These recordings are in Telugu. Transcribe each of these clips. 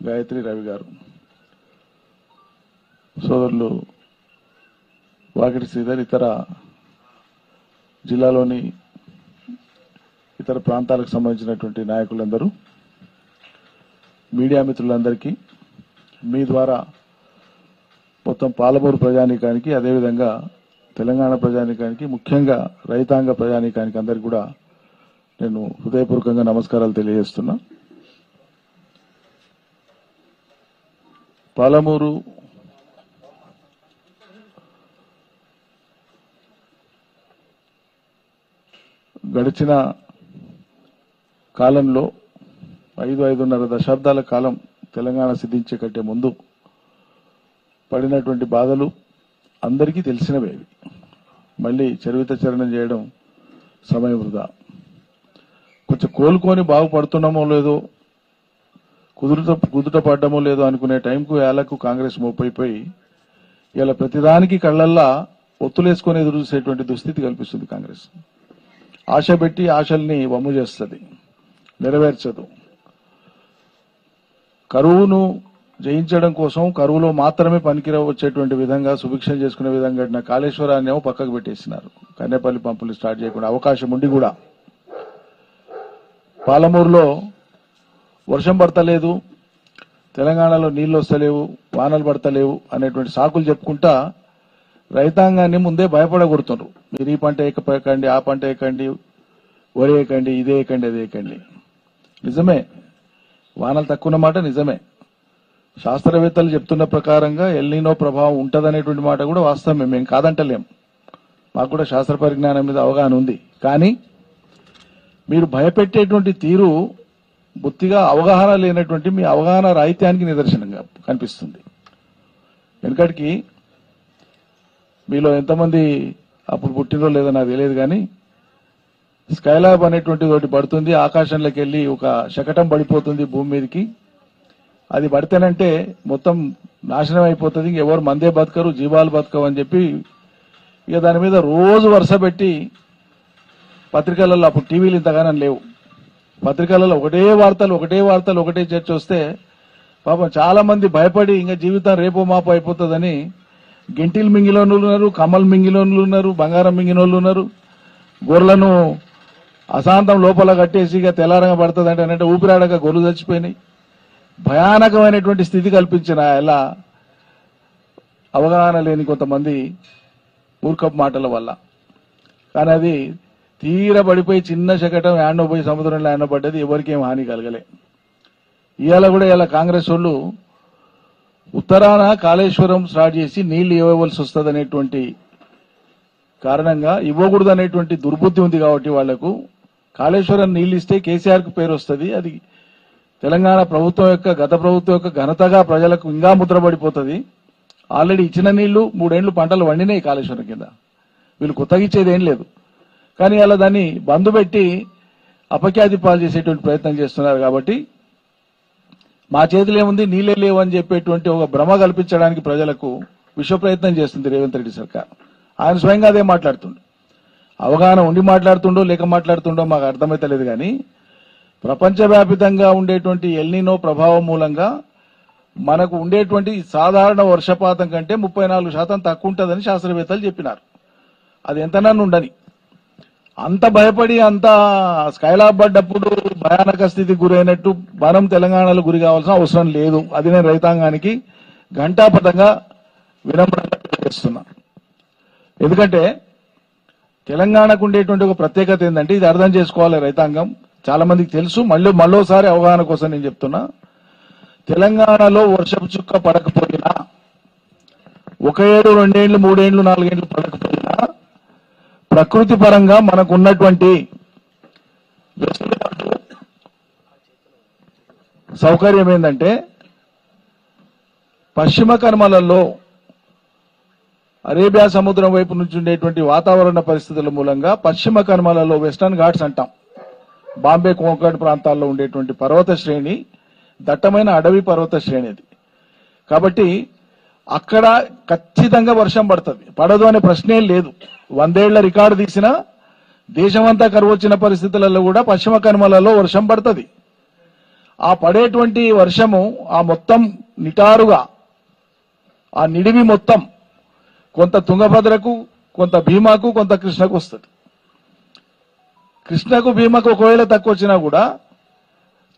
గాయత్రి రవి గారు, సోదరులు వాకిటి శ్రీధర్, ఇతర జిల్లాలోని ఇతర ప్రాంతాలకు సంబంధించినటువంటి నాయకులందరూ, మీడియా మిత్రులందరికీ మీ ద్వారా మొత్తం పాలమూరు ప్రజానీకానికి, అదేవిధంగా తెలంగాణ ప్రజానీకానికి, ముఖ్యంగా రైతాంగ ప్రజానీకానికి అందరికీ కూడా నేను హృదయపూర్వకంగా నమస్కారాలు తెలియజేస్తున్నా. పాలమూరు గడిచిన కాలంలో 5-5.5 దశాబ్దాల కాలం తెలంగాణ సిద్ధించే కంటే ముందు పడినటువంటి బాధలు అందరికీ తెలిసినవే. మళ్ళీ చరివిత చరణం చేయడం సమయం వృధా. కొంచెం కోలుకొని బాగుపడుతున్నామో లేదో, కుదుట పడ్డమో లేదో అనుకునే టైంకు ఏళ్లకు కాంగ్రెస్ మోపైపోయి ఇలా ప్రతిదానికి కళ్లల్లా ఒత్తులేసుకొని ఎదురు చూసేటువంటి దుస్థితి కల్పిస్తుంది కాంగ్రెస్. ఆశ పెట్టి ఆశల్ని వమ్ము చేస్తుంది, నెరవేర్చదు. కరువును జయించడం కోసం కరువులో మాత్రమే పనికిర వచ్చేటువంటి విధంగా సుభిక్షం చేసుకునే విధంగా కాళేశ్వరాన్ని ఏమో పక్కకు పెట్టేసినారు. కన్నేపల్లి పంపులు స్టార్ట్ చేయకుండా అవకాశం ఉండి కూడా పాలమూరులో వర్షం పడతలేదు, తెలంగాణలో నీళ్లు వస్తలేవు, వానలు పడతలేవు అనేటువంటి సాకులు చెప్పుకుంటా రైతాంగాన్ని ముందే భయపడగొడుతున్నారు. మీరు ఈ పంట ఎక్కండి, ఆ పంట ఎక్కండి, వరి వేయకండి, ఇదే ఎక్కండి, అదే ఎక్కండి. నిజమే, వానలు తక్కువ మాట నిజమే. శాస్త్రవేత్తలు చెప్తున్న ప్రకారంగా ఎల్నినో ప్రభావం ఉంటదనేటువంటి మాట కూడా వాస్తవమే, మేము కాదంటలేం. మాకు కూడా శాస్త్ర పరిజ్ఞానం మీద అవగాహన ఉంది. కానీ మీరు భయపెట్టేటువంటి తీరు బొత్తిగా అవగాహన లేనటువంటి మీ అవగాహన రాహిత్యానికి నిదర్శనంగా కనిపిస్తుంది. వెనకటికి మీలో ఎంతమంది అప్పుడు పుట్టినో లేదో నాకు తెలియదు, కానీ స్కైలాబ్ అనేటువంటి ఒకటి పడుతుంది, ఆకాశంలోకి వెళ్ళి ఒక శకటం పడిపోతుంది భూమి మీదకి. అది పడితేనంటే మొత్తం నాశనం అయిపోతుంది, ఎవరు మందే బతకరు, జీవాలు బతకవు అని చెప్పి ఇక దాని మీద రోజు వరుస పెట్టి పత్రికలలో, అప్పుడు టీవీలు ఇంతగానం లేవు, పత్రికలలో ఒకటే వార్తలు ఒకటే చర్చ వస్తే పాపం చాలా మంది భయపడి ఇంకా జీవితం రేపో మాపో అయిపోతుందని గెంటిల్ మింగిలోళ్ళు ఉన్నారు, కమ్మల్ మింగిలోళ్ళు ఉన్నారు, బంగారం మింగినోళ్ళు ఉన్నారు. గొర్రెలను అశాంతం లోపల కట్టేసి ఇక తెల్లారంగా పడుతుంది అంటే ఊపిరాడక గొర్రెలు చచ్చిపోయినాయి. భయానకమైనటువంటి స్థితి కల్పించిన ఇలా అవగాహన లేని కొంతమంది మూర్ఖపు మాటల వల్ల. కానీ అది తీర పడిపోయి చిన్న శకటం యాండో పోయి సముద్రంలో యాండో పడ్డది, ఎవరికేం హాని కలగలే. ఇవాళ కూడా ఇలా కాంగ్రెస్ వాళ్ళు ఉత్తరాన కాళేశ్వరం స్టార్ట్ చేసి నీళ్లు ఇవ్వవలసి వస్తుంది అనేటువంటి కారణంగా ఇవ్వకూడదు అనేటువంటి దుర్బుద్ధి ఉంది. కాబట్టి వాళ్లకు కాళేశ్వరం నీళ్లు ఇస్తే కేసీఆర్ కు పేరు వస్తుంది, అది తెలంగాణ ప్రభుత్వం యొక్క, గత ప్రభుత్వం యొక్క ఘనతగా ప్రజలకు ఇంకా ముద్రపడిపోతుంది. ఆల్రెడీ ఇచ్చిన నీళ్లు 3 ఏళ్లు పంటలు వండినాయి కాళేశ్వరం కింద, వీళ్ళు కొత్తగా ఇచ్చేది ఏం లేదు. కానీ అలా దాన్ని బంద్ పెట్టి అపఖ్యాతి పాలు చేసేటువంటి ప్రయత్నం చేస్తున్నారు. కాబట్టి మా చేతిలో ఏముంది, నీళ్ళే లేవు అని చెప్పేటువంటి ఒక భ్రమ కల్పించడానికి ప్రజలకు విశ్వ ప్రయత్నం చేస్తుంది రేవంత్ రెడ్డి సర్కార్. ఆయన స్వయంగా అదే మాట్లాడుతుండు. అవగాహన ఉండి మాట్లాడుతుండో లేక మాట్లాడుతుండో మాకు అర్థమైతలేదు. కానీ ప్రపంచవ్యాపితంగా ఉండేటువంటి ఎల్నినో ప్రభావం మూలంగా మనకు ఉండేటువంటి సాధారణ వర్షపాతం కంటే 34% తక్కువ ఉంటుందని శాస్త్రవేత్తలు చెప్పినారు. అది ఎంతనన్ను ఉండని, అంత భయపడి అంత స్కైలాబ్ పడ్డప్పుడు భయానక స్థితికి గురైనట్టు మనం తెలంగాణలో గురి కావాల్సిన అవసరం లేదు. అది నేను రైతాంగానికి ఘంటాపథంగా వినమ్రంగా తెలియజేస్తున్నా. ఎందుకంటే తెలంగాణకు ఉండేటువంటి ఒక ప్రత్యేకత ఏంటంటే, ఇది అర్థం చేసుకోవాలి రైతాంగం, చాలా మందికి తెలుసు, మళ్ళోసారి అవగాహన కోసం నేను చెప్తున్నా. తెలంగాణలో వర్షపు చుక్క పడకపోయినా, 1 ఏడు 2 ఏళ్లు 3 ఏళ్లు 4 ఏళ్లు పడకపోయినా, ప్రకృతి పరంగా మనకు ఉన్నటువంటి సౌకర్యం ఏంటంటే, పశ్చిమ కనుమలలో అరేబియా సముద్రం వైపు నుంచి ఉండేటువంటి వాతావరణ పరిస్థితుల మూలంగా పశ్చిమ కనుమలలో, వెస్టర్న్ ఘాట్స్ అంటాం, బాంబే కోంకణ్ ప్రాంతాల్లో ఉండేటువంటి పర్వత శ్రేణి దట్టమైన అడవి పర్వత శ్రేణి అది. కాబట్టి అక్కడ ఖచ్చితంగా వర్షం పడుతుంది, పడదు అనే ప్రశ్నే లేదు. 100 ఏళ్ల రికార్డు తీసినా దేశమంతా కరువు వచ్చిన పరిస్థితులలో కూడా పశ్చిమ కనుమలలో వర్షం పడుతుంది. ఆ పడేటువంటి వర్షము ఆ మొత్తం నిటారుగా ఆ నిడివి మొత్తం కొంత తుంగభద్రకు, కొంత భీమాకు, కొంత కృష్ణకు వస్తుంది. కృష్ణకు భీమకు ఒకవేళ తక్కువ వచ్చినా కూడా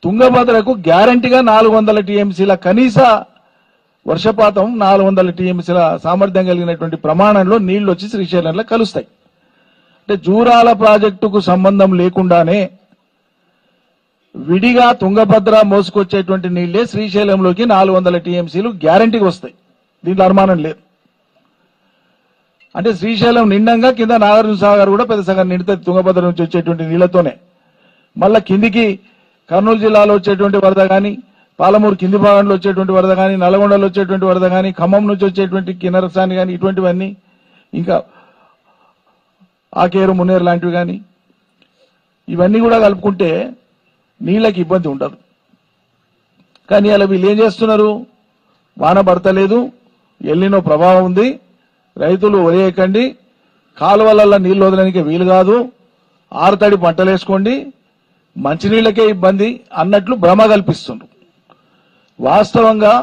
తుంగభద్రకు గ్యారంటీగా 400 టీఎంసీల కనీస వర్షపాతం, 400 టీఎంసీల సామర్థ్యం కలిగినటువంటి ప్రమాణంలో నీళ్లు వచ్చి శ్రీశైలంలో కలుస్తాయి. అంటే జూరాల ప్రాజెక్టుకు సంబంధం లేకుండానే విడిగా తుంగభద్ర మోసుకొచ్చేటువంటి నీళ్లే శ్రీశైలంలోకి 400 టీఎంసీలు గ్యారంటీగా వస్తాయి. దీంట్లో అనుమానం లేదు. అంటే శ్రీశైలం నిండంగా కింద నాగార్జున సాగర్ కూడా పెద్ద సగం నిండుతుంది తుంగభద్ర నుంచి వచ్చేటువంటి నీళ్లతోనే. మళ్ళా కిందికి కర్నూలు జిల్లాలో వచ్చేటువంటి వరద కానీ, పాలమూరు కింది భాగంలో వచ్చేటువంటి వరద కానీ, నల్గొండలో వచ్చేటువంటి వరద కానీ, ఖమ్మం నుంచి వచ్చేటువంటి కిన్నరసాని కానీ, ఇటువంటివన్నీ ఇంకా ఆకేరు, మున్నేరు లాంటివి కానీ ఇవన్నీ కూడా కలుపుకుంటే నీళ్ళకి ఇబ్బంది ఉండదు. కానీ అలా వీళ్ళు ఏం చేస్తున్నారు? వాన పడతలేదు, ఎల్లినో ప్రభావం ఉంది, రైతులు వదిలేయకండి, కాలువలలో నీళ్లు వదలడానికి వీలు కాదు, ఆరుతడి పంటలేసుకోండి, మంచినీళ్ళకే ఇబ్బంది అన్నట్లు భ్రమ కల్పిస్తున్నారు. వాస్తవంగా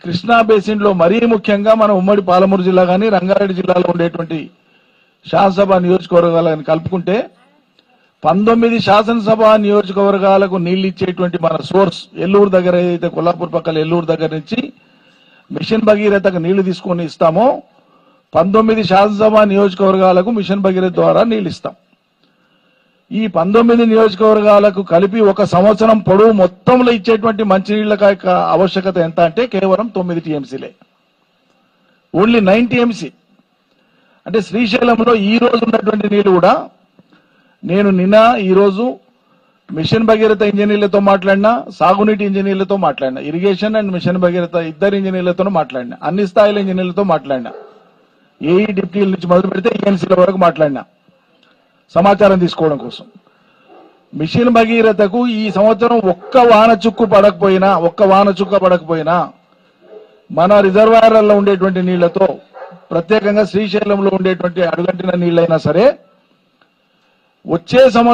కృష్ణా బేసిన్ లో మరీ ముఖ్యంగా మన ఉమ్మడి పాలమూరు జిల్లా కానీ, రంగారెడ్డి జిల్లాలో ఉండేటువంటి శాసనసభ నియోజకవర్గాలను కలుపుకుంటే 19 శాసనసభ నియోజకవర్గాలకు నీళ్లు ఇచ్చేటువంటి మన సోర్స్ ఎల్లూరు దగ్గర, ఏదైతే కొల్లాపూర్ పక్కల ఎల్లూరు దగ్గర నుంచి మిషన్ భగీరథకు నీళ్లు తీసుకొని ఇస్తామో 19 శాసనసభ నియోజకవర్గాలకు మిషన్ భగీరథ ద్వారా నీళ్లు ఇస్తాం. ఈ 19 నియోజకవర్గాలకు కలిపి ఒక సంవత్సరం పొడవు మొత్తంలో ఇచ్చేటువంటి మంచినీళ్ల ఆవశ్యకత ఎంత అంటే కేవలం 9 టీఎంసీలే, ఓన్లీ 9 టీఎంసీ. అంటే శ్రీశైలంలో ఈ రోజు ఉన్నటువంటి నీళ్లు కూడా నేను నిన్న ఈ రోజు మిషన్ భగీరథ ఇంజనీర్లతో మాట్లాడినా, సాగునీటి ఇంజనీర్లతో మాట్లాడినా, ఇరిగేషన్ అండ్ మిషన్ భగీరథ ఇద్దరు ఇంజనీర్లతో మాట్లాడినా, అన్ని స్థాయిల ఇంజనీర్లతో మాట్లాడినా, ఏఈ డిప్టీల నుంచి మొదలు పెడితే ఈఎన్సీల వరకు మాట్లాడినా సమాచారం తీసుకోవడం కోసం. మిషన్ భగీరథకు ఈ సంవత్సరం ఒక్క వాన చుక్క పడకపోయినా మన రిజర్వాయర్లలో ఉండేటువంటి నీళ్లతో, ప్రత్యేకంగా శ్రీశైలంలో ఉండేటువంటి అడుగంటిన నీళ్లైనా సరే వచ్చే సంవత్సరం